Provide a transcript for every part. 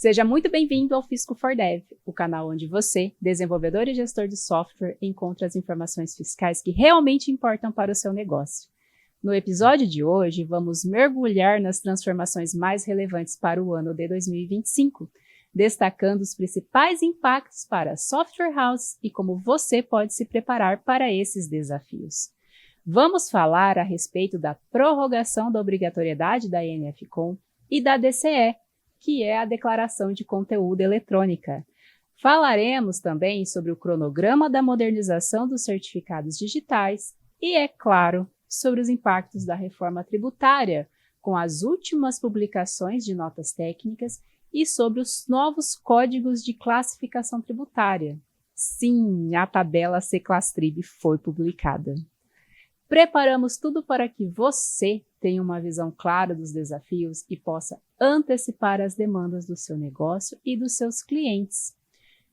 Seja muito bem-vindo ao Fisco for Dev, o canal onde você, desenvolvedor e gestor de software, encontra as informações fiscais que realmente importam para o seu negócio. No episódio de hoje, vamos mergulhar nas transformações mais relevantes para o ano de 2025, destacando os principais impactos para a software house e como você pode se preparar para esses desafios. Vamos falar a respeito da prorrogação da obrigatoriedade da NFCOM e da DCE, que é a Declaração de Conteúdo Eletrônica. Falaremos também sobre o cronograma da modernização dos certificados digitais e, é claro, sobre os impactos da reforma tributária, com as últimas publicações de notas técnicas e sobre os novos códigos de classificação tributária. Sim, a tabela C-Class-Trib foi publicada. Preparamos tudo para que você tenha uma visão clara dos desafios e possa antecipar as demandas do seu negócio e dos seus clientes.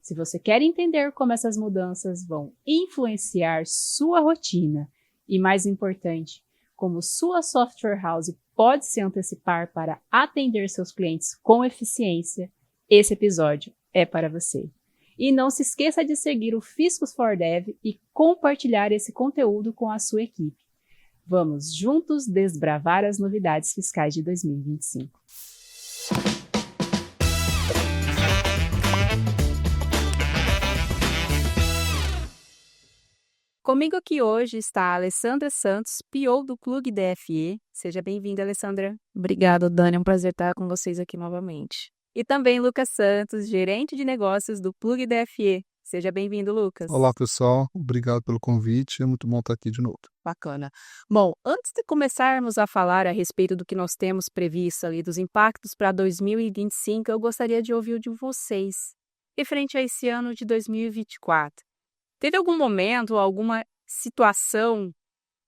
Se você quer entender como essas mudanças vão influenciar sua rotina e, mais importante, como sua software house pode se antecipar para atender seus clientes com eficiência, esse episódio é para você. E não se esqueça de seguir o Fiscos for Dev e compartilhar esse conteúdo com a sua equipe. Vamos juntos desbravar as novidades fiscais de 2025. Comigo aqui hoje está a Alessandra Santos, PO do Plug DFE. Seja bem-vinda, Alessandra. Obrigada, Dani. É um prazer estar com vocês aqui novamente. E também Lucas Santos, gerente de negócios do Plug DFE. Seja bem-vindo, Lucas. Olá, pessoal. Obrigado pelo convite. É muito bom estar aqui de novo. Bacana. Bom, antes de começarmos a falar a respeito do que nós temos previsto ali, dos impactos para 2025, eu gostaria de ouvir de vocês, referente a esse ano de 2024. Teve algum momento, alguma situação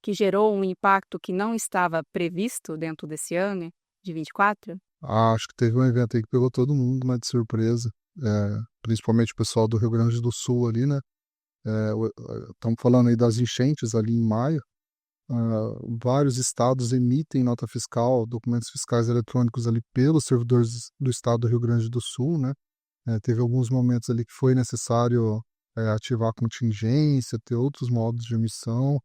que gerou um impacto que não estava previsto dentro desse ano de 24? Acho que teve um evento aí que pegou todo mundo, mas de surpresa. Principalmente o pessoal do Rio Grande do Sul ali, né? Estamos falando aí das enchentes ali em maio. Vários estados emitem nota fiscal, documentos fiscais eletrônicos ali pelos servidores do estado do Rio Grande do Sul, né? Teve alguns momentos ali que foi necessário ativar contingência, ter outros modos de emissão.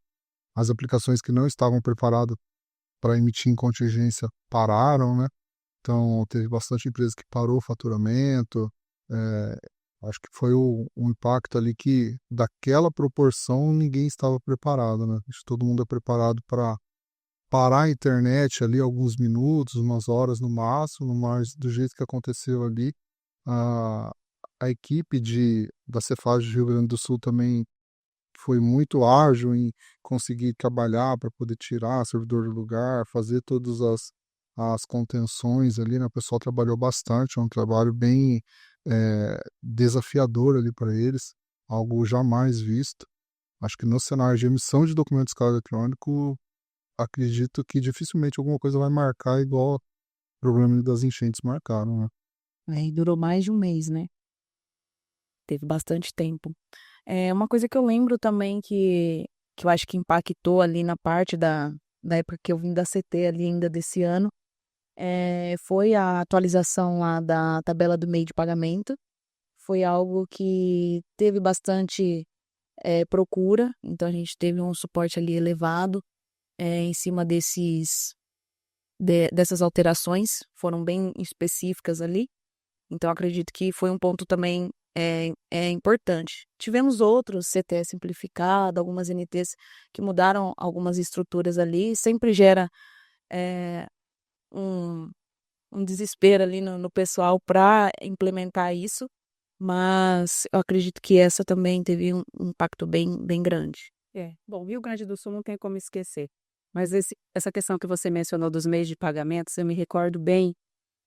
As aplicações que não estavam preparadas para emitir em contingência pararam, né? Então, teve bastante empresa que parou o faturamento. Acho que foi um impacto ali que, daquela proporção, ninguém estava preparado, né? Acho que todo mundo é preparado para parar a internet ali alguns minutos, umas horas no máximo, mas do jeito que aconteceu ali, a, a equipe da Cefaz do Rio Grande do Sul também foi muito ágil em conseguir trabalhar para poder tirar servidor do lugar, fazer todas as contenções ali, né? O pessoal trabalhou bastante, é um trabalho bem desafiador ali para eles, algo jamais visto. Acho que no cenário de emissão de documento fiscal eletrônico, acredito que dificilmente alguma coisa vai marcar igual o problema das enchentes marcaram, né? E durou mais de um mês, né? Teve bastante tempo. Uma coisa que eu lembro também que eu acho que impactou ali na parte da época que eu vim da CT ali ainda desse ano, foi a atualização lá da tabela do meio de pagamento. Foi algo que teve bastante procura, então a gente teve um suporte ali elevado em cima dessas alterações, foram bem específicas ali. Então acredito que foi um ponto também importante. Tivemos outros CT simplificado, algumas NTs que mudaram algumas estruturas ali, sempre gera um desespero ali no pessoal para implementar isso, mas eu acredito que essa também teve um impacto bem, bem grande. Bom, Rio Grande do Sul não tem como esquecer, mas essa questão que você mencionou dos meios de pagamentos, eu me recordo bem,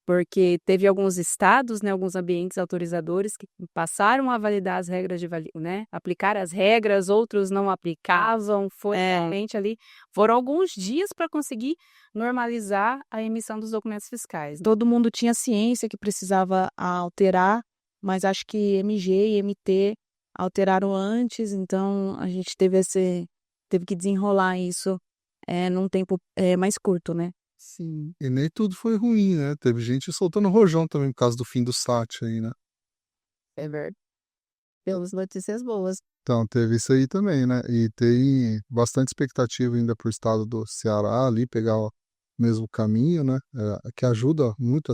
porque teve alguns estados, né, alguns ambientes autorizadores que passaram a validar as regras né, aplicar as regras, outros não aplicavam, foi realmente ali, foram alguns dias para conseguir normalizar a emissão dos documentos fiscais. Todo mundo tinha ciência que precisava alterar, mas acho que MG e MT alteraram antes, então a gente teve que desenrolar isso num tempo mais curto, né? Sim, E nem tudo foi ruim, né? Teve gente soltando rojão também por causa do fim do SAT aí, né? é verdade. Temos notícias boas. Então, teve isso aí também, né? E tem bastante expectativa ainda pro estado do Ceará ali, pegar o mesmo caminho, né? Que ajuda muito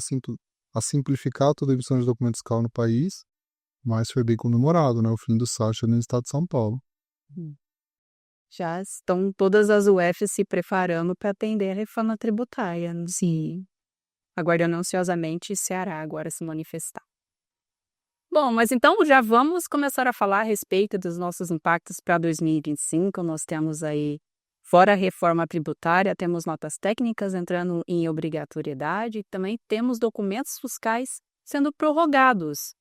a simplificar toda a emissão de documento fiscal no país, mas foi bem comemorado, né? O fim do SAT no estado de São Paulo. Hum. Já estão todas as UFs se preparando para atender a reforma tributária, né? Sim. Aguardando ansiosamente Ceará agora se manifestar. Bom, mas então já vamos começar a falar a respeito dos nossos impactos para 2025. Nós temos aí, fora a reforma tributária, temos notas técnicas entrando em obrigatoriedade e também temos documentos fiscais sendo prorrogados.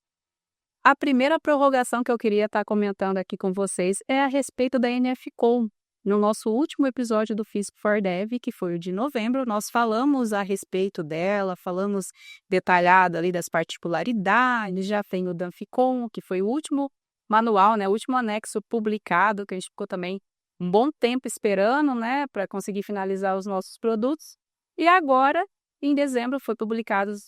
A primeira prorrogação que eu queria estar comentando aqui com vocês é a respeito da NFCom. No nosso último episódio do Fisco for Dev, que foi o de novembro, nós falamos a respeito dela, falamos detalhado ali das particularidades, já tem o Danficom, que foi o último manual, né, o último anexo publicado, que a gente ficou também um bom tempo esperando, né, para conseguir finalizar os nossos produtos. E agora, em dezembro, foi publicados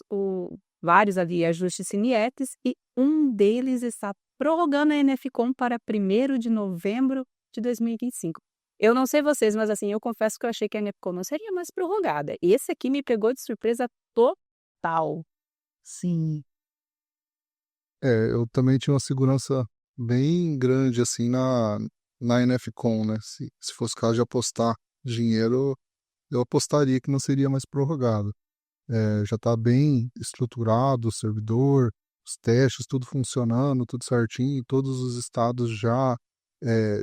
vários ali ajustes Sinietes e um deles está prorrogando a NFCom para 1º de novembro de 2025. Eu não sei vocês, mas assim, eu confesso que eu achei que a NFCom não seria mais prorrogada. Esse aqui me pegou de surpresa total. Sim. Eu também tinha uma segurança bem grande, assim, na NFCom, né? Se fosse caso de apostar dinheiro, eu apostaria que não seria mais prorrogado. Já está bem estruturado o servidor, os testes, tudo funcionando, tudo certinho, todos os estados já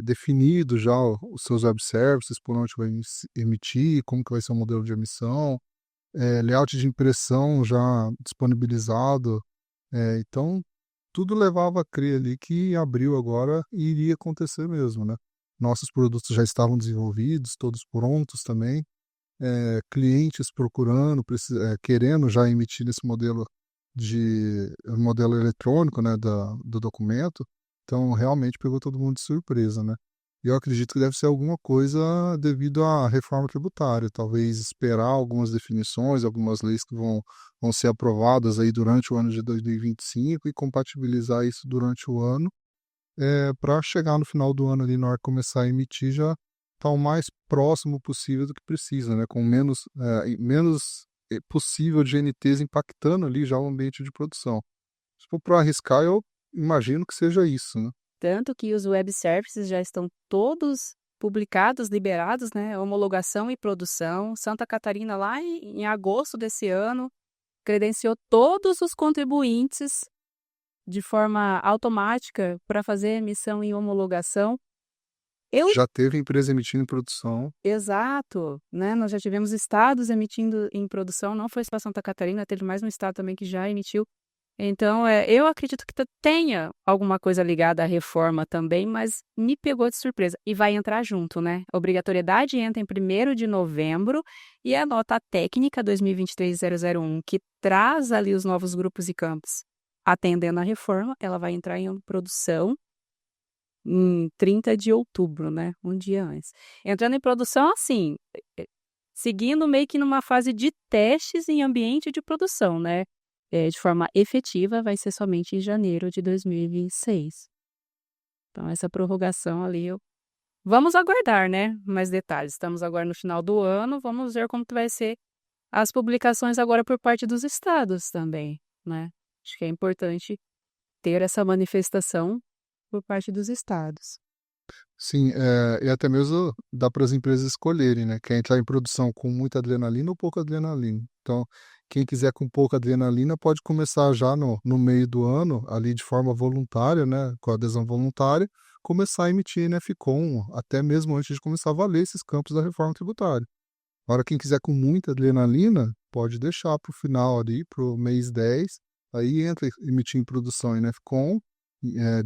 definidos, já os seus web services, por onde vai emitir, como que vai ser o modelo de emissão, layout de impressão já disponibilizado. Então, tudo levava a crer ali que em abril agora iria acontecer mesmo, né? Nossos produtos já estavam desenvolvidos, todos prontos também, clientes procurando, querendo já emitir nesse modelo eletrônico, né, do documento. Então, realmente pegou todo mundo de surpresa, né? E eu acredito que deve ser alguma coisa devido à reforma tributária, talvez esperar algumas definições, algumas leis que vão ser aprovadas aí durante o ano de 2025 e compatibilizar isso durante o ano, para chegar no final do ano ali, na hora que começar a emitir, já tá o mais próximo possível do que precisa, né? Com menos possível de NTs impactando ali já o ambiente de produção. Se for para arriscar, eu imagino que seja isso, né? Tanto que os web services já estão todos publicados, liberados, né? Homologação e produção. Santa Catarina, lá em agosto desse ano, credenciou todos os contribuintes de forma automática para fazer emissão e homologação. Já teve empresa emitindo em produção. Exato, né? Nós já tivemos estados emitindo em produção, não foi só Santa Catarina, teve mais um estado também que já emitiu. Então, eu acredito que tenha alguma coisa ligada à reforma também, mas me pegou de surpresa. E vai entrar junto, né? A obrigatoriedade entra em 1º de novembro e a nota técnica 2023-001, que traz ali os novos grupos e campos atendendo a reforma, ela vai entrar em produção em 30 de outubro, né? Um dia antes. Entrando em produção, assim, seguindo meio que numa fase de testes em ambiente de produção, né? De forma efetiva, vai ser somente em janeiro de 2026. Então, essa prorrogação ali, vamos aguardar, né? Mais detalhes. Estamos agora no final do ano, vamos ver como que vai ser as publicações agora por parte dos estados também, né? Acho que é importante ter essa manifestação por parte dos estados. Sim, e até mesmo dá para as empresas escolherem, né? Quer entrar em produção com muita adrenalina ou pouca adrenalina. Então, quem quiser com pouca adrenalina pode começar já no meio do ano, ali de forma voluntária, né? Com adesão voluntária, começar a emitir NFCom, até mesmo antes de começar a valer esses campos da reforma tributária. Agora, quem quiser com muita adrenalina, pode deixar para o final ali, para o mês 10, aí entra emitir em produção NFCom,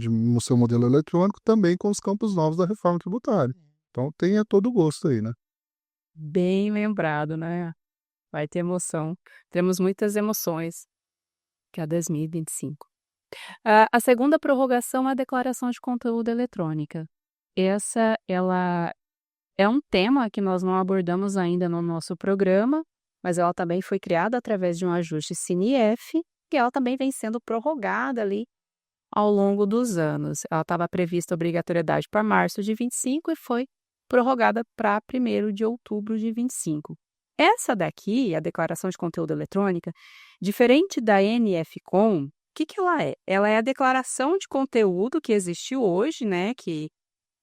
no seu modelo eletrônico, também com os campos novos da reforma tributária. Então tem a todo gosto aí, né? Bem lembrado, né? Vai ter emoção. Temos muitas emoções que é 2025. A segunda prorrogação é a declaração de conteúdo eletrônica. Ela é um tema que nós não abordamos ainda no nosso programa, mas ela também foi criada através de um ajuste Cine-F, e ela também vem sendo prorrogada ali ao longo dos anos. Ela estava prevista a obrigatoriedade para março de 25 e foi prorrogada para 1º de outubro de 25. Essa daqui, a Declaração de Conteúdo Eletrônica, diferente da NFCOM, o que ela é? Ela é a declaração de conteúdo que existe hoje, né, que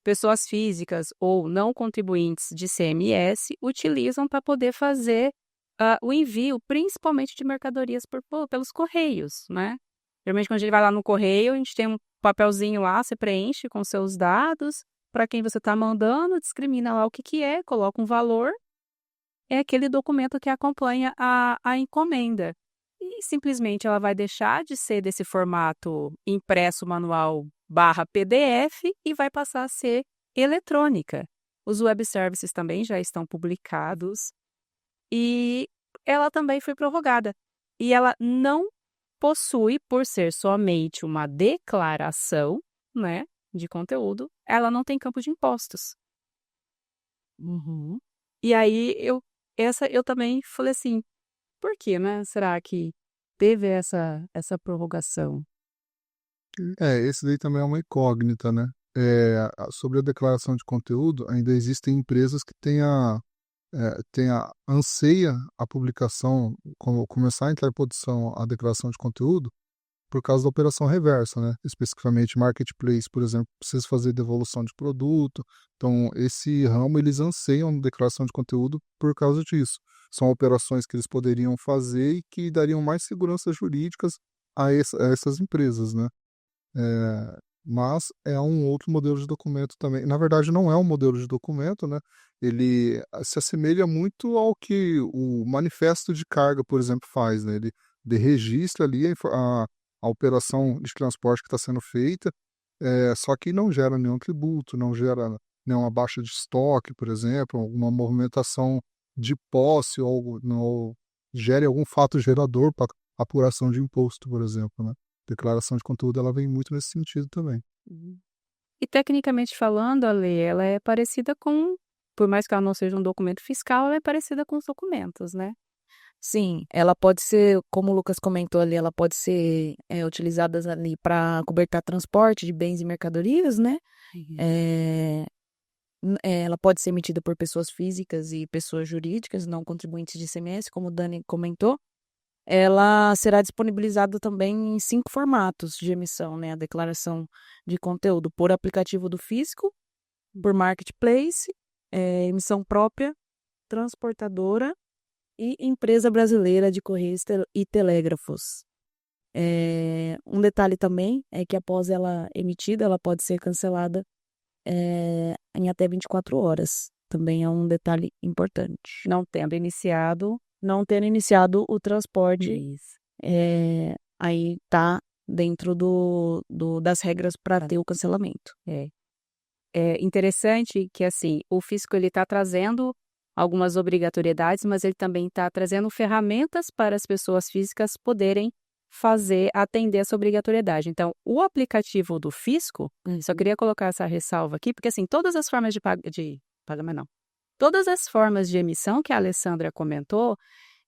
pessoas físicas ou não contribuintes de CMS utilizam para poder fazer o envio, principalmente de mercadorias pelos correios, né? Geralmente, quando a gente vai lá no correio, a gente tem um papelzinho lá, você preenche com seus dados, para quem você está mandando, discrimina lá o que é, coloca um valor, é aquele documento que acompanha a encomenda. E simplesmente ela vai deixar de ser desse formato impresso manual /PDF e vai passar a ser eletrônica. Os web services também já estão publicados e ela também foi prorrogada. E ela não possui, por ser somente uma declaração, né, de conteúdo, ela não tem campo de impostos. Uhum. E aí eu também falei assim, por que, né? Será que teve essa prorrogação? Esse daí também é uma incógnita, né? Sobre a declaração de conteúdo, ainda existem empresas que anseia a publicação, começar a entrar em produção a declaração de conteúdo por causa da operação reversa, né? Especificamente marketplace, por exemplo, precisa fazer devolução de produto. Então, esse ramo, eles anseiam declaração de conteúdo por causa disso. São operações que eles poderiam fazer e que dariam mais segurança jurídicas a essas empresas, né? Mas é um outro modelo de documento também. Na verdade, não é um modelo de documento, né? Ele se assemelha muito ao que o manifesto de carga, por exemplo, faz, né? Ele registra ali a operação de transporte que está sendo feita, só que não gera nenhum tributo, não gera nenhuma baixa de estoque, por exemplo, alguma movimentação de posse ou não gere algum fato gerador para apuração de imposto, por exemplo, né? Declaração de conteúdo, ela vem muito nesse sentido também. Uhum. E tecnicamente falando, a lei, ela é parecida por mais que ela não seja um documento fiscal, ela é parecida com os documentos, né? Sim, ela pode ser, como o Lucas comentou ali, ela pode ser utilizada ali para cobertar transporte de bens e mercadorias, né? É, ela pode ser emitida por pessoas físicas e pessoas jurídicas, não contribuintes de ICMS, como o Dani comentou. Ela será disponibilizada também em 5 formatos de emissão, né? A declaração de conteúdo por aplicativo do Fisco, por marketplace, emissão própria, transportadora e empresa brasileira de Correios e Telégrafos. Um detalhe também é que após ela emitida, ela pode ser cancelada em até 24 horas. Também é um detalhe importante. Não tendo iniciado. Não tendo iniciado o transporte, Isso. aí tá dentro das regras para ter o cancelamento. É interessante que, assim, o fisco ele está trazendo algumas obrigatoriedades, mas ele também está trazendo ferramentas para as pessoas físicas poderem atender essa obrigatoriedade. Então, o aplicativo do fisco, só queria colocar essa ressalva aqui, porque, assim, todas as formas de pagamento, não. Todas as formas de emissão que a Alessandra comentou,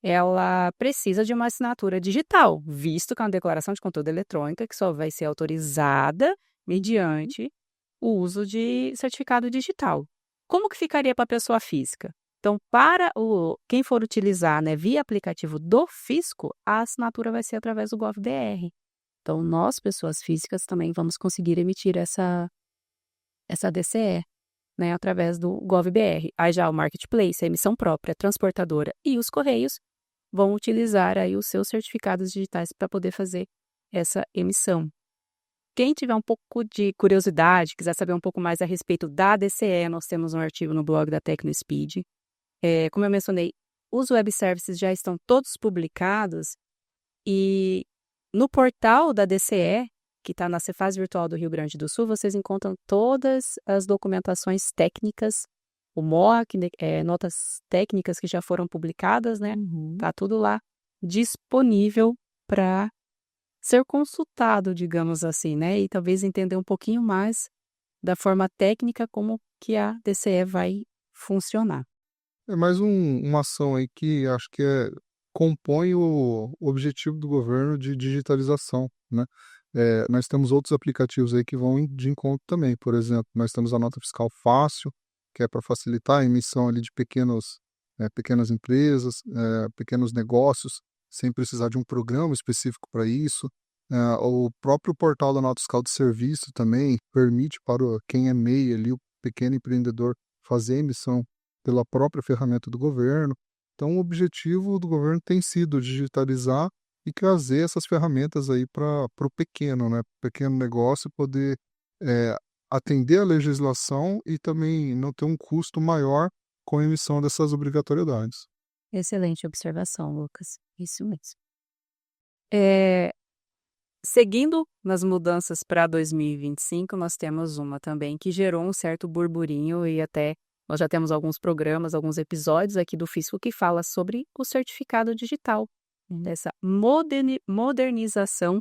ela precisa de uma assinatura digital, visto que é uma declaração de conteúdo eletrônica que só vai ser autorizada mediante o uso de certificado digital. Como que ficaria para a pessoa física? Então, para quem for utilizar, né, via aplicativo do fisco, a assinatura vai ser através do GovBR. Então, nós, pessoas físicas, também vamos conseguir emitir essa DCE, né, através do GovBR. Aí já o marketplace, a emissão própria, a transportadora e os correios vão utilizar aí os seus certificados digitais para poder fazer essa emissão. Quem tiver um pouco de curiosidade, quiser saber um pouco mais a respeito da DCE, nós temos um artigo no blog da TecnoSpeed. Como eu mencionei, os web services já estão todos publicados e no portal da DCE, que está na Cefaz Virtual do Rio Grande do Sul, vocês encontram todas as documentações técnicas, o MOAC, notas técnicas que já foram publicadas, né? Tá tudo lá disponível para ser consultado, digamos assim, né? E talvez entender um pouquinho mais da forma técnica como que a DCE vai funcionar. É mais uma ação aí que acho que compõe o objetivo do governo de digitalização, né? Nós temos outros aplicativos aí que vão de encontro também. Por exemplo, nós temos a nota fiscal fácil, que é para facilitar a emissão ali de pequenas empresas, pequenos negócios, sem precisar de um programa específico para isso. O próprio portal da nota fiscal de serviço também permite para quem é MEI ali, o pequeno empreendedor, fazer a emissão pela própria ferramenta do governo. Então, o objetivo do governo tem sido digitalizar e trazer essas ferramentas aí para o pequeno, né? Pequeno negócio poder eh, atender a legislação e também não ter um custo maior com a emissão dessas obrigatoriedades. Excelente observação, Lucas. Isso mesmo. É, seguindo nas mudanças para 2025, nós temos uma também que gerou um certo burburinho e até nós já temos alguns programas, alguns episódios aqui do Fisco que fala sobre o certificado digital, dessa modernização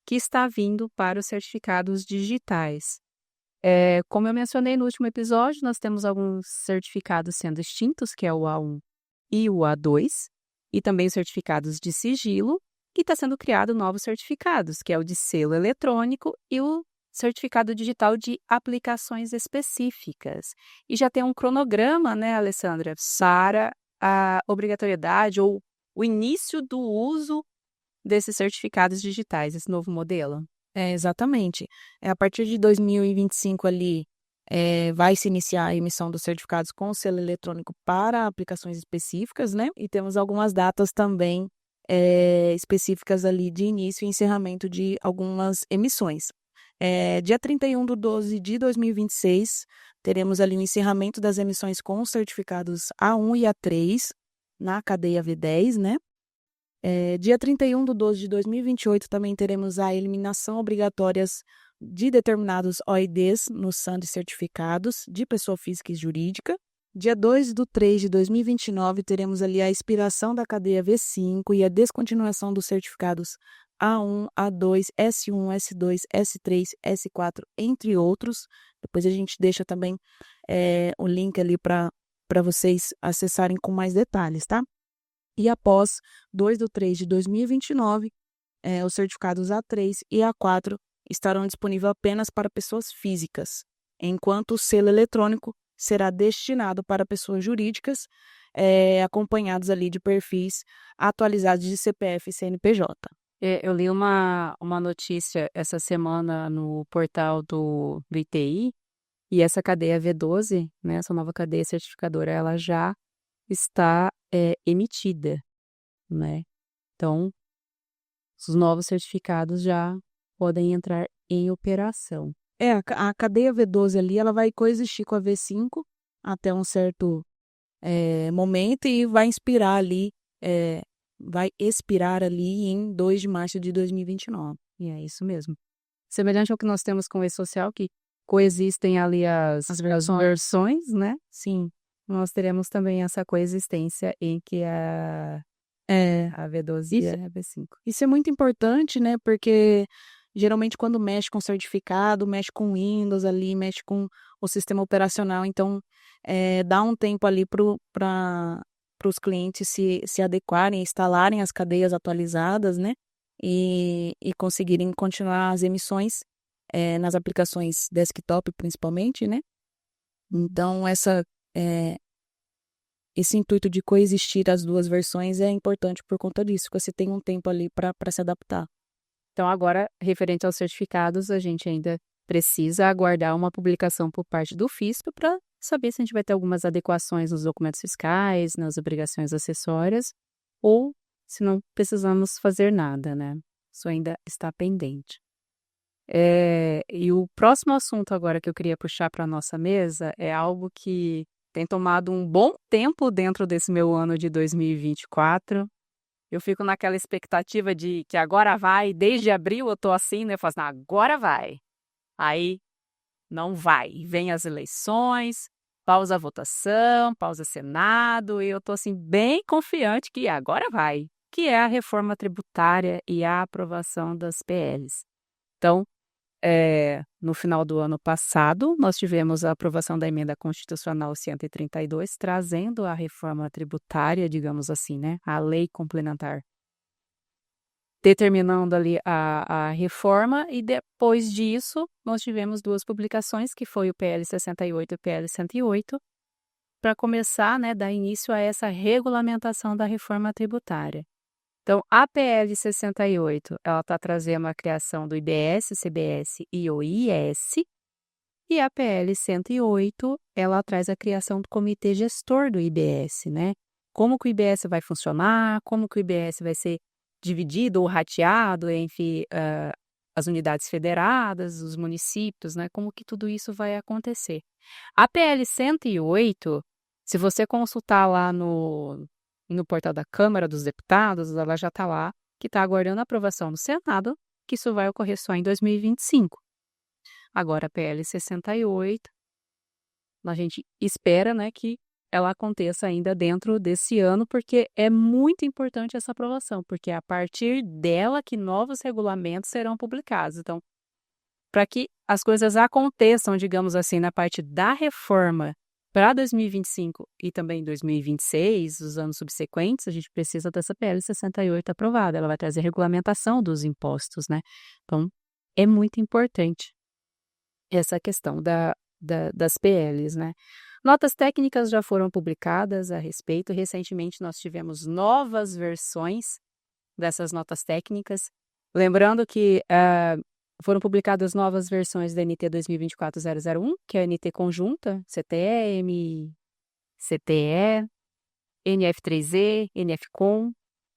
que está vindo para os certificados digitais. Como eu mencionei no último episódio, nós temos alguns certificados sendo extintos, que é o A1 e o A2, e também os certificados de sigilo, e está sendo criado novos certificados, que é o de selo eletrônico e o certificado digital de aplicações específicas. E já tem um cronograma, né, Alessandra, para a obrigatoriedade ou o início do uso desses certificados digitais, esse novo modelo. Exatamente. A partir de 2025 ali, vai se iniciar a emissão dos certificados com selo eletrônico para aplicações específicas, né? E temos algumas datas também específicas ali de início e encerramento de algumas emissões. Dia 31/12 de 2026, teremos ali o encerramento das emissões com os certificados A1 e A3 na cadeia V10, né? Dia 31/12 de 2028 também teremos a eliminação obrigatória de determinados OIDs no SAN de certificados de pessoa física e jurídica. Dia 2/3 de 2029 teremos ali a expiração da cadeia V5 e a descontinuação dos certificados A1, A2, S1, S2, S3, S4, entre outros. Depois a gente deixa também o link ali para vocês acessarem com mais detalhes, tá? E após 2/3 de 2029, os certificados A3 e A4 estarão disponíveis apenas para pessoas físicas, enquanto o selo eletrônico será destinado para pessoas jurídicas, acompanhados ali de perfis atualizados de CPF e CNPJ. Eu li uma notícia essa semana no portal do ITI, e essa cadeia V12, né, essa nova cadeia certificadora, ela já está emitida, né? Então, os novos certificados já podem entrar em operação. A cadeia V12 ali, ela vai coexistir com a V5 até um certo momento e vai expirar ali em 2 de março de 2029. E é isso mesmo. Semelhante ao que nós temos com o E-Social, que coexistem ali as versões, né? Sim. Nós teremos também essa coexistência em que a V12 e a V5. Isso é muito importante, né? Porque geralmente quando mexe com certificado, mexe com Windows ali, mexe com o sistema operacional, então dá um tempo ali para os clientes se adequarem, instalarem as cadeias atualizadas, né? E conseguirem continuar as emissões nas aplicações desktop, principalmente, né? Então, esse intuito de coexistir as duas versões é importante por conta disso, que você tem um tempo ali para se adaptar. Então, agora, referente aos certificados, a gente ainda precisa aguardar uma publicação por parte do fisco para saber se a gente vai ter algumas adequações nos documentos fiscais, nas obrigações acessórias, ou se não precisamos fazer nada, né? Isso ainda está pendente. E o próximo assunto agora que eu queria puxar para a nossa mesa é algo que tem tomado um bom tempo dentro desse meu ano de 2024. Eu fico naquela expectativa de que agora vai, desde abril eu tô assim, né? Eu falo assim, agora vai. Aí não vai. Vem as eleições, pausa a votação, pausa Senado, e eu tô assim bem confiante que agora vai, que é a reforma tributária e a aprovação das PLs. Então, No final do ano passado, nós tivemos a aprovação da Emenda Constitucional 132, trazendo a reforma tributária, digamos assim, né? A lei complementar, determinando ali a reforma, e depois disso, nós tivemos 2 publicações, que foi o PL 68 e o PL 108, para começar, né, dar início a essa regulamentação da reforma tributária. Então, a PL 68, ela está trazendo a criação do IBS, CBS e o IS, e a PL 108, ela traz a criação do comitê gestor do IBS, né? Como que o IBS vai funcionar, como que o IBS vai ser dividido ou rateado entre as unidades federadas, os municípios, né? Como que tudo isso vai acontecer. A PL 108, se você consultar lá no portal da Câmara dos Deputados, ela já está lá, que está aguardando a aprovação no Senado, que isso vai ocorrer só em 2025. Agora, a PL 68, a gente espera, né, que ela aconteça ainda dentro desse ano, porque é muito importante essa aprovação, porque é a partir dela que novos regulamentos serão publicados. Então, para que as coisas aconteçam, digamos assim, na parte da reforma para 2025 e também 2026, os anos subsequentes, a gente precisa dessa PL 68 aprovada. Ela vai trazer regulamentação dos impostos, né? Então, é muito importante essa questão das PLs, né? Notas técnicas já foram publicadas a respeito. Recentemente, nós tivemos novas versões dessas notas técnicas. Lembrando que foram publicadas novas versões da NT 2024-001, que é a NT conjunta, CTE, CTE, NF3E, NFCOM,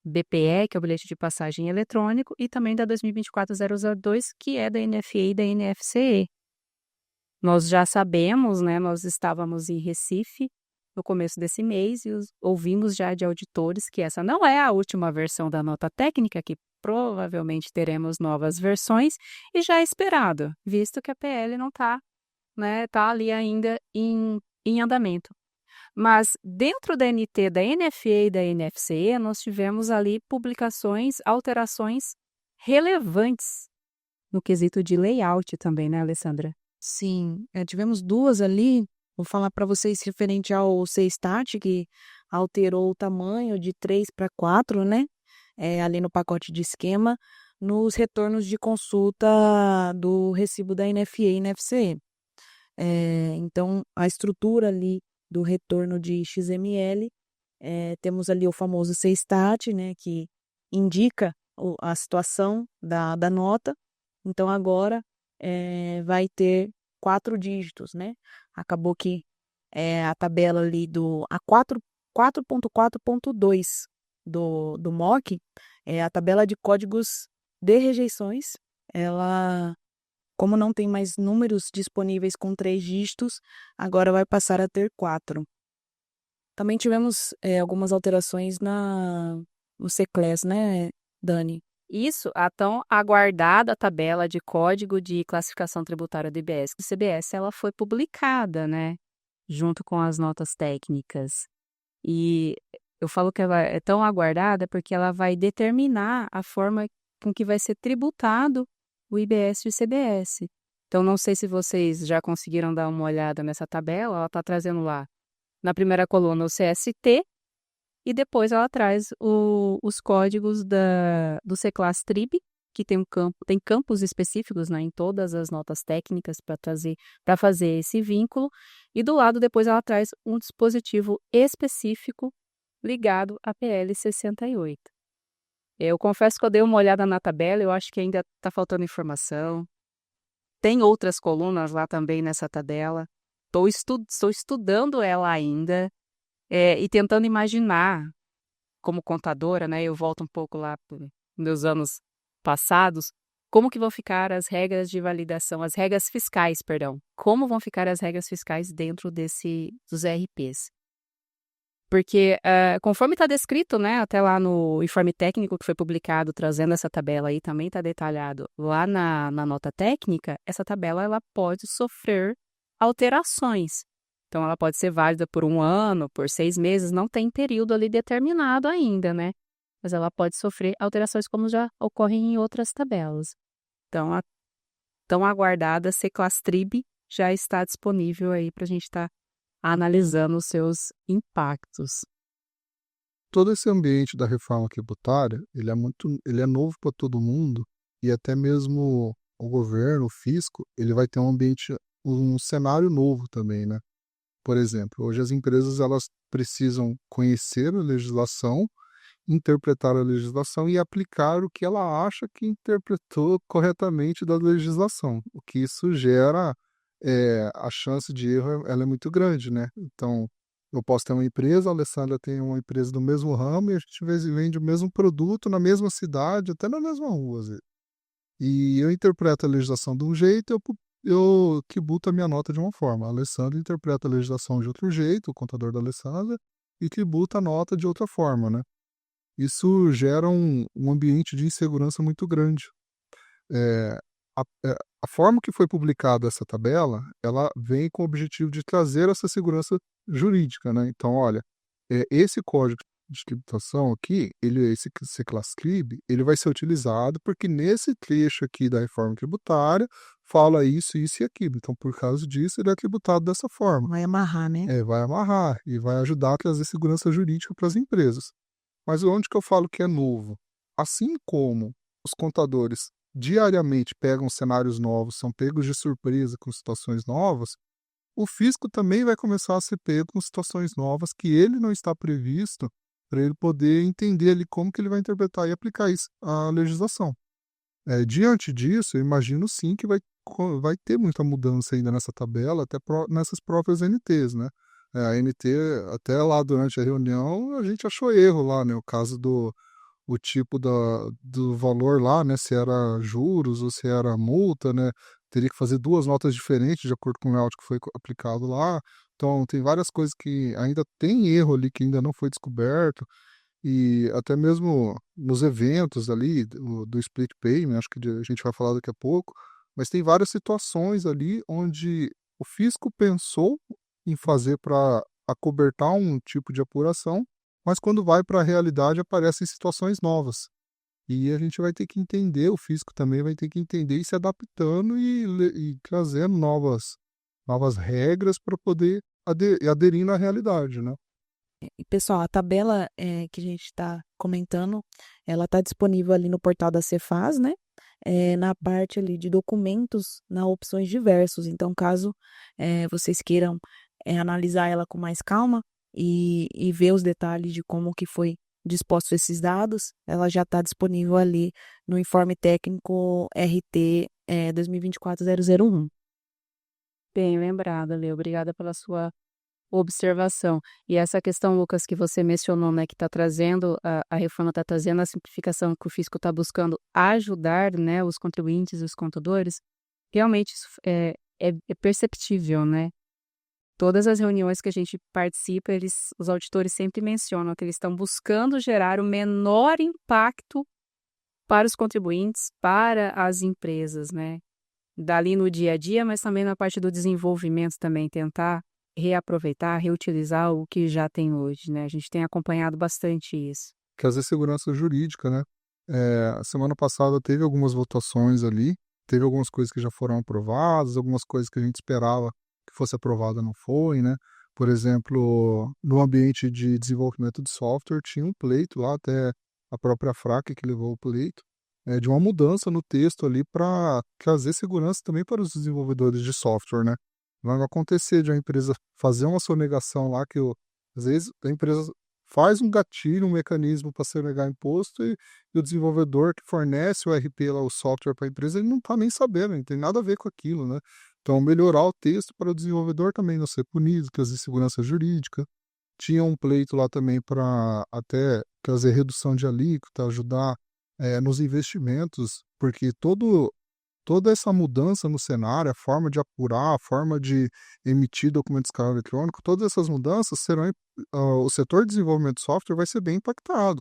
BPE, que é o bilhete de passagem eletrônico, e também da 2024-002, que é da NFE e da NFCE. Nós já sabemos, né, nós estávamos em Recife no começo desse mês e ouvimos já de auditores que essa não é a última versão da nota técnica, que provavelmente teremos novas versões, e já é esperado, visto que a PL não está, né, tá ali ainda em andamento. Mas dentro da NT, da NFE e da NFCE, nós tivemos ali publicações, alterações relevantes no quesito de layout também, né, Alessandra? Sim, tivemos 2 ali, vou falar para vocês referente ao C-Stat, que alterou o tamanho de 3 para 4, né? Ali no pacote de esquema, nos retornos de consulta do recibo da NFE e NFCE. Então, a estrutura ali do retorno de XML, temos ali o famoso C-Stat, né, que indica a situação da nota. Então, agora vai ter 4 dígitos, né? Acabou que a tabela ali a 4.4.2 do MOC, a tabela de códigos de rejeições, ela, como não tem mais números disponíveis com 3 dígitos, agora vai passar a ter 4. Também tivemos algumas alterações no C-Class, né, Dani? Isso, a tão aguardada tabela de código de classificação tributária do IBS e do CBS, ela foi publicada, né, junto com as notas técnicas. E eu falo que ela é tão aguardada porque ela vai determinar a forma com que vai ser tributado o IBS e o CBS. Então, não sei se vocês já conseguiram dar uma olhada nessa tabela, ela está trazendo lá, na primeira coluna, o CST, e depois ela traz os códigos do C-Class Trib, que tem campos específicos, né, em todas as notas técnicas para fazer esse vínculo. E do lado, depois, ela traz um dispositivo específico ligado à PL 68. Eu confesso que eu dei uma olhada na tabela, eu acho que ainda está faltando informação. Tem outras colunas lá também nessa tabela. Estou estudando ela ainda. E tentando imaginar, como contadora, né, eu volto um pouco lá para meus anos passados, como que vão ficar as regras de validação, as regras fiscais, perdão, como vão ficar as regras fiscais dentro dos RPs. Porque, conforme está descrito, né, até lá no informe técnico que foi publicado, trazendo essa tabela aí, também está detalhado lá na nota técnica, essa tabela ela pode sofrer alterações. Então, ela pode ser válida por 1 ano, por 6 meses, não tem período ali determinado ainda, né? Mas ela pode sofrer alterações como já ocorrem em outras tabelas. Então, tão aguardada Seclastrib já está disponível aí para a gente estar analisando os seus impactos. Todo esse ambiente da reforma tributária, ele é novo para todo mundo e até mesmo o governo, o fisco, ele vai ter um cenário novo também, né? Por exemplo, hoje as empresas elas precisam conhecer a legislação, interpretar a legislação e aplicar o que ela acha que interpretou corretamente da legislação. O que isso gera, a chance de erro ela é muito grande, né? Então, eu posso ter uma empresa, a Alessandra tem uma empresa do mesmo ramo e a gente vende o mesmo produto na mesma cidade, até na mesma rua, às vezes. E eu interpreto a legislação de um jeito, eu tributo a minha nota de uma forma. A Alessandra interpreta a legislação de outro jeito, o contador da Alessandra, e tributa a nota de outra forma, né? Isso gera um ambiente de insegurança muito grande. É, a forma que foi publicada essa tabela, ela vem com o objetivo de trazer essa segurança jurídica, né? Então, olha, esse código de tributação aqui, esse Seclascrib, ele vai ser utilizado porque nesse trecho aqui da reforma tributária fala isso, isso e aquilo. Então, por causa disso, ele é tributado dessa forma. Vai amarrar, né? Vai amarrar e vai ajudar a trazer segurança jurídica para as empresas. Mas onde que eu falo que é novo? Assim como os contadores diariamente pegam cenários novos, são pegos de surpresa com situações novas, o fisco também vai começar a ser pego com situações novas que ele não está previsto para ele poder entender ali como que ele vai interpretar e aplicar isso à legislação. Diante disso, eu imagino sim que vai ter muita mudança ainda nessa tabela, até nessas próprias NTs, né? A NT, até lá durante a reunião, a gente achou erro lá, né? O caso o tipo do valor lá, né? Se era juros ou se era multa, né? Teria que fazer duas notas diferentes de acordo com o layout que foi aplicado lá. Então, tem várias coisas que ainda tem erro ali que ainda não foi descoberto. E até mesmo nos eventos ali do split payment, acho que a gente vai falar daqui a pouco, mas tem várias situações ali onde o fisco pensou em fazer para acobertar um tipo de apuração, mas quando vai para a realidade aparecem situações novas. E a gente vai ter que entender, o fisco também vai ter que entender e se adaptando e trazendo novas regras para poder aderir na realidade, né? E, pessoal, a tabela que a gente está comentando, ela está disponível ali no portal da Cefaz, né? Na parte ali de documentos, na opções diversos. Então, caso vocês queiram analisar ela com mais calma e ver os detalhes de como que foi dispostos esses dados, ela já está disponível ali no informe técnico RT 2024-001. Bem lembrada, Lê. Obrigada pela sua observação. E essa questão, Lucas, que você mencionou, né, que está trazendo, a reforma está trazendo a simplificação que o fisco está buscando ajudar, né, os contribuintes e os contadores, realmente isso é perceptível, né? Todas as reuniões que a gente participa, os auditores sempre mencionam que eles estão buscando gerar o menor impacto para os contribuintes, para as empresas, né? Dali no dia a dia, mas também na parte do desenvolvimento também, tentar reaproveitar, reutilizar o que já tem hoje, né? A gente tem acompanhado bastante isso. Trazer segurança jurídica, né? A semana passada teve algumas votações ali, teve algumas coisas que já foram aprovadas, algumas coisas que a gente esperava que fosse aprovada não foi, né? Por exemplo, no ambiente de desenvolvimento de software, tinha um pleito lá, até a própria FRAC que levou o pleito, de uma mudança no texto ali para trazer segurança também para os desenvolvedores de software, né? Não vai acontecer de a empresa fazer uma sonegação lá às vezes a empresa faz um gatilho, um mecanismo para sonegar imposto e o desenvolvedor que fornece o RP lá, o software para a empresa, ele não está nem sabendo, não tem nada a ver com aquilo, né? Então, melhorar o texto para o desenvolvedor também não ser punido, trazer segurança jurídica. Tinha um pleito lá também para até trazer redução de alíquota, ajudar nos investimentos, porque toda essa mudança no cenário, a forma de apurar, a forma de emitir documentos de escala eletrônico, todas essas mudanças o setor de desenvolvimento de software vai ser bem impactado,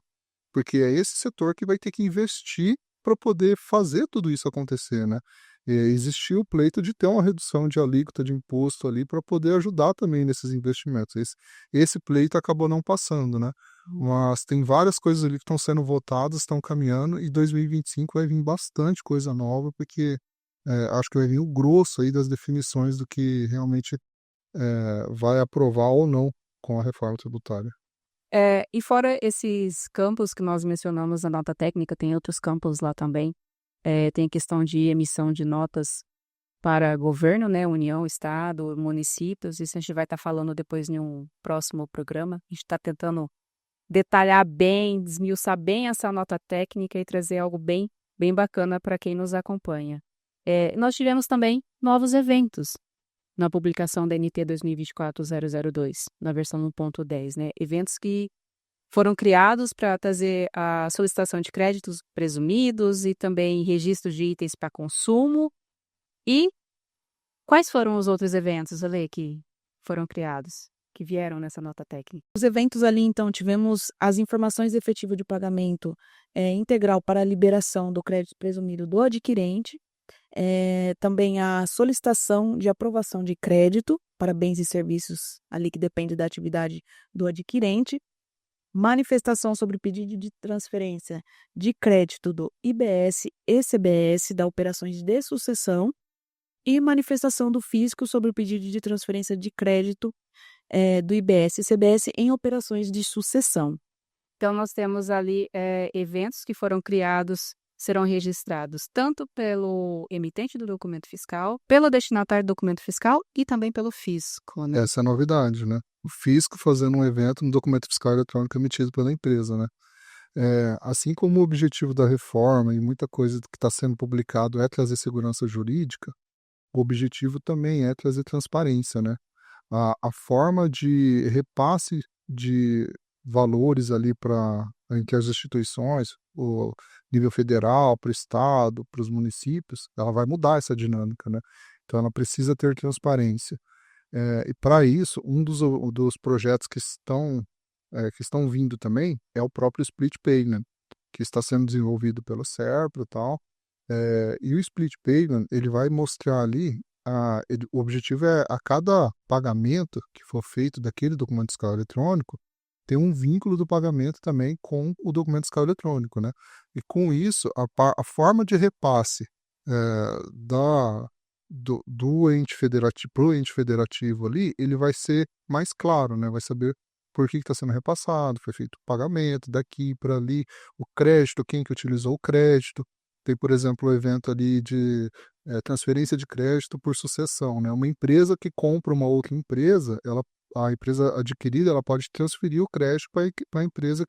porque é esse setor que vai ter que investir para poder fazer tudo isso acontecer, né? Existiu o pleito de ter uma redução de alíquota de imposto ali para poder ajudar também nesses investimentos. Esse pleito acabou não passando, né? Mas tem várias coisas ali que estão sendo votadas, estão caminhando, e 2025 vai vir bastante coisa nova, porque acho que vai vir o grosso aí das definições do que realmente vai aprovar ou não com a reforma tributária. E fora esses campos que nós mencionamos na nota técnica, tem outros campos lá também. Tem a questão de emissão de notas para governo, né? União, Estado, municípios. Isso a gente vai estar falando depois em um próximo programa. A gente está tentando detalhar bem, desmiuçar bem essa nota técnica e trazer algo bem, bem bacana para quem nos acompanha. Nós tivemos também novos eventos na publicação da NT 2024-002, na versão 1.10, né? Eventos que foram criados para trazer a solicitação de créditos presumidos e também registros de itens para consumo. E quais foram os outros eventos, Ale, que foram criados, que vieram nessa nota técnica? Os eventos ali, então, tivemos as informações efetivas de pagamento integral para a liberação do crédito presumido do adquirente, também a solicitação de aprovação de crédito para bens e serviços ali que depende da atividade do adquirente, manifestação sobre o pedido de transferência de crédito do IBS e CBS da operações de sucessão e manifestação do físico sobre o pedido de transferência de crédito do IBS e CBS em operações de sucessão. Então, nós temos ali eventos que foram criados, serão registrados tanto pelo emitente do documento fiscal, pelo destinatário do documento fiscal e também pelo fisco, né? Essa é a novidade, né? O fisco fazendo um evento no documento fiscal eletrônico emitido pela empresa, né? Assim como o objetivo da reforma e muita coisa que está sendo publicado é trazer segurança jurídica, o objetivo também é trazer transparência, né? A forma de repasse de valores ali entre as instituições, o nível federal, para o estado, para os municípios, ela vai mudar essa dinâmica, né? Então ela precisa ter transparência. E para isso, um dos projetos que estão vindo também é o próprio Split Payment, que está sendo desenvolvido pelo SERPRO e tal. E o Split Payment, ele vai mostrar ali, o objetivo é a cada pagamento que for feito daquele documento fiscal eletrônico, ter um vínculo do pagamento também com o documento fiscal eletrônico, né? E com isso, a forma de repasse do ente federativo para o ente federativo ali, ele vai ser mais claro, né? Vai saber por que está sendo repassado, foi feito o pagamento daqui para ali, o crédito, quem que utilizou o crédito. Tem, por exemplo, o evento ali de transferência de crédito por sucessão, né? Uma empresa que compra uma outra empresa, a empresa adquirida, ela pode transferir o crédito para a empresa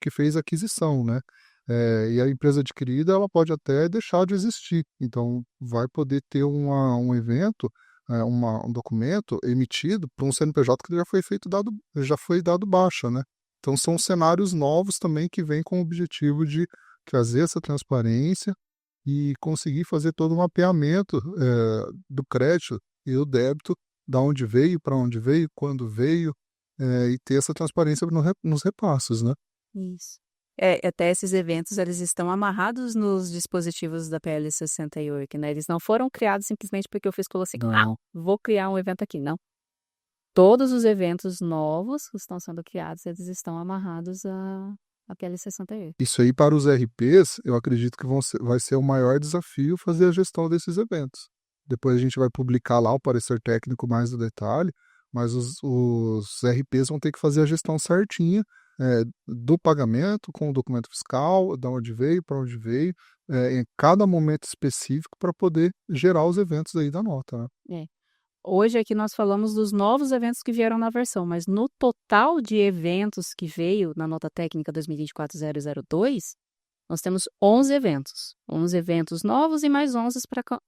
que fez a aquisição, né? E a empresa adquirida, ela pode até deixar de existir. Então, vai poder ter um evento, um documento emitido para um CNPJ que já foi dado baixa, né? Então, são cenários novos também que vêm com o objetivo de trazer essa transparência e conseguir fazer todo o mapeamento do crédito e do débito, da onde veio, para onde veio, quando veio, e ter essa transparência nos repasses, né? Isso. Até esses eventos, eles estão amarrados nos dispositivos da PL 68, né? Eles não foram criados simplesmente porque o fisco falou assim, vou criar um evento aqui, não. Todos os eventos novos que estão sendo criados, eles estão amarrados à PL 68. Isso aí, para os RPs, eu acredito que vai ser o maior desafio fazer a gestão desses eventos. Depois a gente vai publicar lá o parecer técnico mais no detalhe, mas os RPs vão ter que fazer a gestão certinha do pagamento com o documento fiscal, de onde veio, para onde veio, em cada momento específico para poder gerar os eventos aí da nota, né? Hoje aqui nós falamos dos novos eventos que vieram na versão, mas no total de eventos que veio na nota técnica 2024-002, nós temos 11 eventos. 11 eventos novos e mais 11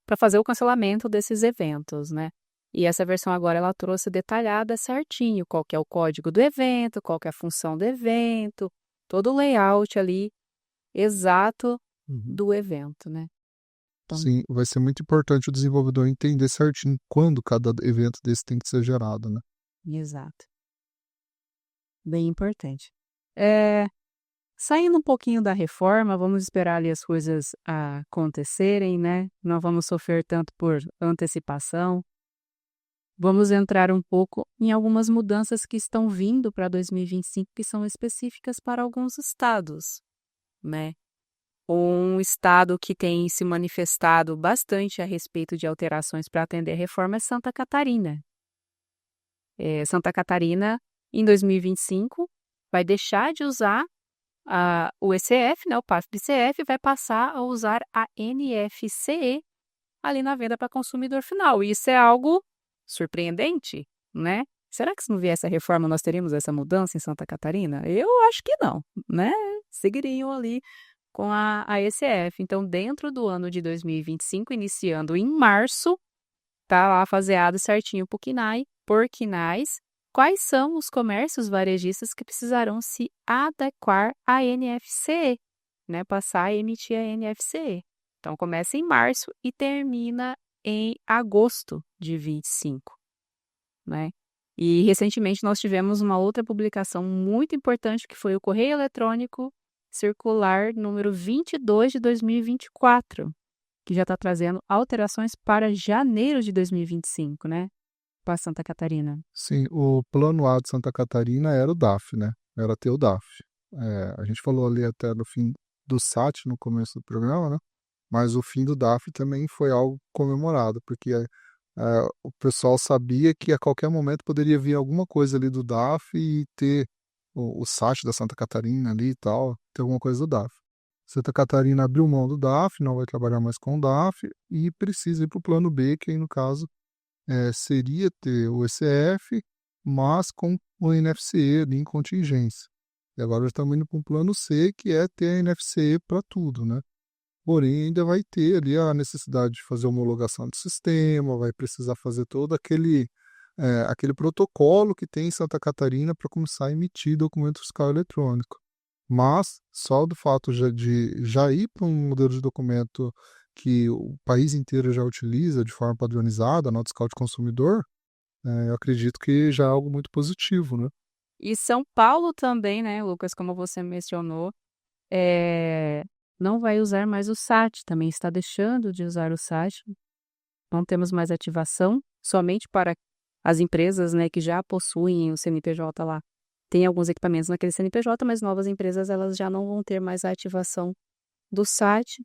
para fazer o cancelamento desses eventos, né? E essa versão agora ela trouxe detalhada certinho qual que é o código do evento, qual que é a função do evento, todo o layout ali exato do evento, né? Então, sim, vai ser muito importante o desenvolvedor entender certinho quando cada evento desse tem que ser gerado, né? Exato. Bem importante. Saindo um pouquinho da reforma, vamos esperar ali as coisas acontecerem, né? Não vamos sofrer tanto por antecipação. Vamos entrar um pouco em algumas mudanças que estão vindo para 2025, que são específicas para alguns estados, né? Um estado que tem se manifestado bastante a respeito de alterações para atender a reforma é Santa Catarina. Santa Catarina, em 2025, vai deixar de usar o ECF, né, o PAF-BCF, vai passar a usar a NFCE ali na venda para consumidor final. E isso é algo surpreendente, né? Será que se não viesse a reforma nós teríamos essa mudança em Santa Catarina? Eu acho que não, né? Seguiriam ali com a ECF. Então, dentro do ano de 2025, iniciando em março, tá lá faseado certinho por quinais, quais são os comércios varejistas que precisarão se adequar à NFCE, né? Passar a emitir a NFCE. Então, começa em março e termina em agosto de 25, né? E, recentemente, nós tivemos uma outra publicação muito importante, que foi o Correio Eletrônico Circular número 22 de 2024, que já está trazendo alterações para janeiro de 2025, né? Para Santa Catarina. Sim, o plano A de Santa Catarina era o DAF, né? Era ter o DAF. A gente falou ali até no fim do SAT, no começo do programa, né? Mas o fim do DAF também foi algo comemorado, porque o pessoal sabia que a qualquer momento poderia vir alguma coisa ali do DAF e ter o SAT da Santa Catarina ali e tal, ter alguma coisa do DAF. Santa Catarina abriu mão do DAF, não vai trabalhar mais com o DAF e precisa ir para o plano B, que aí no caso seria ter o ECF, mas com o NFCE ali em contingência. E agora estamos indo para um plano C, que é ter a NFCE para tudo, né? Porém, ainda vai ter ali a necessidade de fazer homologação do sistema, vai precisar fazer todo aquele protocolo que tem em Santa Catarina para começar a emitir documento fiscal eletrônico. Mas, só do fato de já ir para um modelo de documento que o país inteiro já utiliza de forma padronizada, a nota fiscal de consumidor, eu acredito que já é algo muito positivo, né? E São Paulo também, né, Lucas, como você mencionou, não vai usar mais o SAT, também está deixando de usar o SAT. Não temos mais ativação, somente para as empresas, né, que já possuem o CNPJ lá. Tem alguns equipamentos naquele CNPJ, mas novas empresas elas já não vão ter mais a ativação do SAT,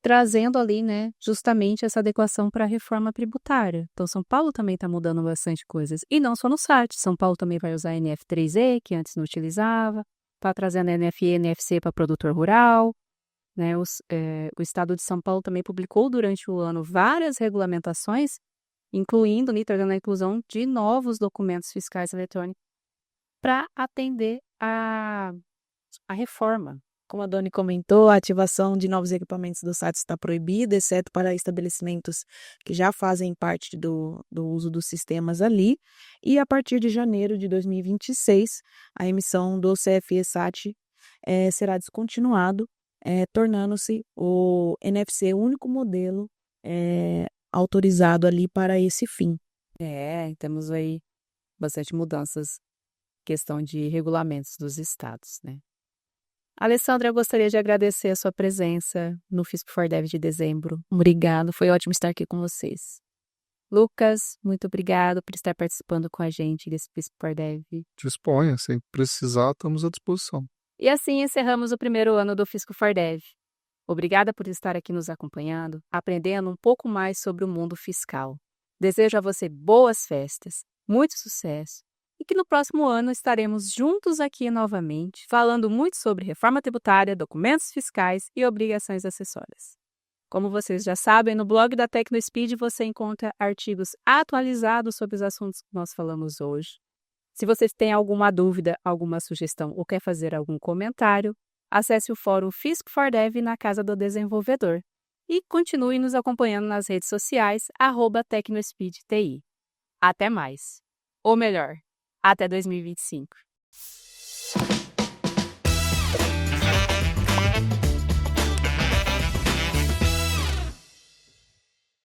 trazendo ali, né, justamente essa adequação para a reforma tributária. Então, São Paulo também está mudando bastante coisas. E não só no SAT, São Paulo também vai usar a NF3E, que antes não utilizava, está trazendo a NFE e NFC para produtor rural. Né, o Estado de São Paulo também publicou durante o ano várias regulamentações, incluindo, trazendo a inclusão de novos documentos fiscais eletrônicos para atender a reforma. Como a Doni comentou, a ativação de novos equipamentos do SAT está proibida, exceto para estabelecimentos que já fazem parte do uso dos sistemas ali. E a partir de janeiro de 2026, a emissão do CFE-SAT será descontinuado, tornando-se o NFC o único modelo autorizado ali para esse fim. Temos aí bastante mudanças, questão de regulamentos dos estados, né? Alessandra, eu gostaria de agradecer a sua presença no Fisco4Dev de dezembro. Obrigado, foi ótimo estar aqui com vocês. Lucas, muito obrigado por estar participando com a gente desse Fisco4Dev. Disponha, sempre precisar, estamos à disposição. E assim encerramos o primeiro ano do Fisco4Dev. Obrigada por estar aqui nos acompanhando, aprendendo um pouco mais sobre o mundo fiscal. Desejo a você boas festas, muito sucesso e que no próximo ano estaremos juntos aqui novamente, falando muito sobre reforma tributária, documentos fiscais e obrigações acessórias. Como vocês já sabem, no blog da TecnoSpeed você encontra artigos atualizados sobre os assuntos que nós falamos hoje. Se vocês têm alguma dúvida, alguma sugestão ou quer fazer algum comentário, acesse o fórum Fisco4Dev na Casa do Desenvolvedor e continue nos acompanhando nas redes sociais @TecnoSpeedTI. Até mais! Ou melhor, até 2025.